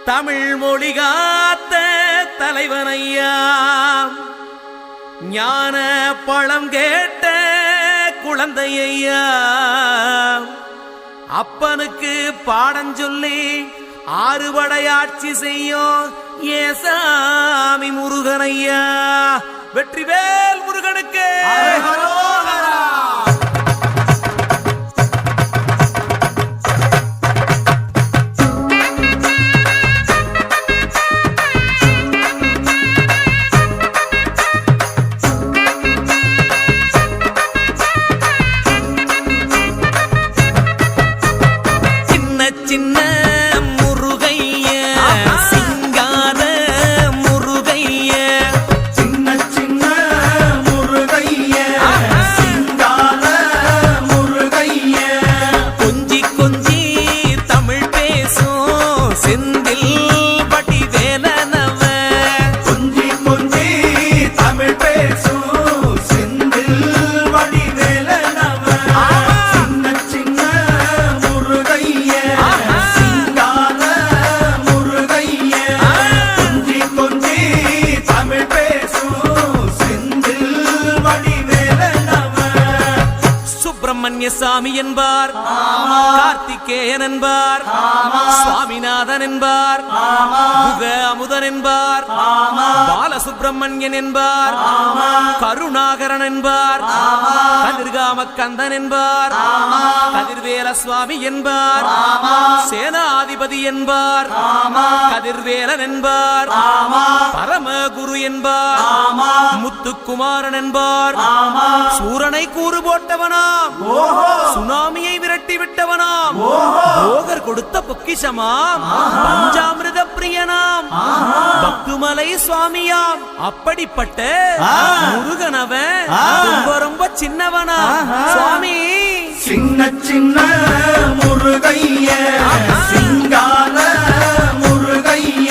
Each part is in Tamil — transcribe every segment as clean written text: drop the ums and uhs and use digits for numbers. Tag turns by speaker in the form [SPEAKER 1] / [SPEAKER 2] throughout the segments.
[SPEAKER 1] தமிழ் மொழி காத்த தலைவனையா, ஞான பழம் கேட்ட குழந்தையா, அப்பனுக்கு பாடம் சொல்லி ஆறுபடையாட்சி செய்யும் ஏசாமி முருகனையா. வெற்றிவேல் முருகனுக்கு சின்ன முருகைய, சிங்கார முருகைய,
[SPEAKER 2] சின்ன சின்ன முருகைய, சிங்கார முருகைய,
[SPEAKER 1] கொஞ்சி கொஞ்சி தமிழ் பேசும் செந்தில் வடிவேலனவ,
[SPEAKER 2] கொஞ்சி கொஞ்சி தமிழ் பேசும் செந்தில் வடிவேலனவ, சின்ன சின்ன முருகைய, சிங்கார முருகைய, கொஞ்சி கொஞ்சி தமிழ் பேசும் செந்தில் வடிவேலனவ.
[SPEAKER 1] சுப்பிரமணிய சாமி என்பார், கார்த்திகேயன் என்பார், சுவாமிநாதன் என்பார், புக அமுதன் என்பார், பாலசுப்பிரமணியன் என்பார், கருணாகரன் என்பார், கதிர்காம கந்தன் என்பார், கதிர்வேல சுவாமி என்பார், சேனாதிபதி என்பார், கதிர்வேலன் என்பார், பரமகுரு என்பார், முத்துக்குமாரன் என்பார், சூரனை கூறு போட்டவனாம், சுனாமியை விரட்டி விட்டவனாம், போகர் கொடுத்த பொக்கிஷமாம், பஞ்சாமிர்த பிரியனாம், பக்துமலை சுவாமியாம். அப்படிப்பட்ட முருகனவன் ரொம்ப ரொம்ப சின்னவனா சுவாமி.
[SPEAKER 2] சின்ன சின்ன முருகைய, சிங்கார முருகைய,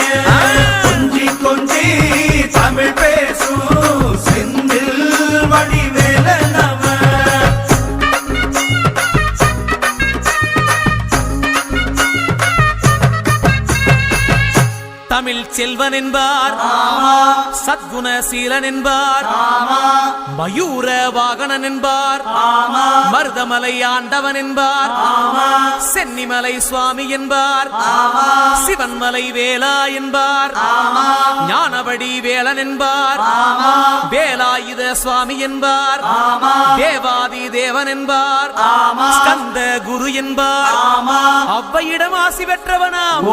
[SPEAKER 2] கொஞ்சி கொஞ்சி தமிழ் பேசும் செந்தில் வடிவேலனவ.
[SPEAKER 1] தமிழ் செல்வன் என்பார், சத்குணசீலன் என்பார், மயூர வாகனன் என்பார், மருதமலை ஆண்டவன் என்பார், சென்னிமலை சுவாமி என்பார், சிவன்மலை வேலா என்பார், ஞானவடி வேலன் என்பார், வேலாயுத சுவாமி என்பார், தேவாதி தேவன் என்பார், ஸ்கந்த குரு என்பார், அவ்வையிடம் ஆசி பெற்றவனாம்,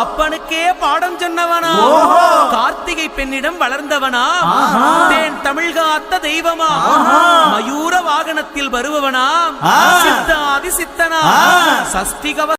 [SPEAKER 1] அப்பனுக்கே பாடம் சொன்னவனா, கார்த்திகை பெண்ணிடம் வளர்ந்தவனா, தேன் தமிழ் காத்த தெய்வமா, மயூர வாகனத்தில் வருபவனா, சித்தாதி சித்தனா, சஷ்டிகவ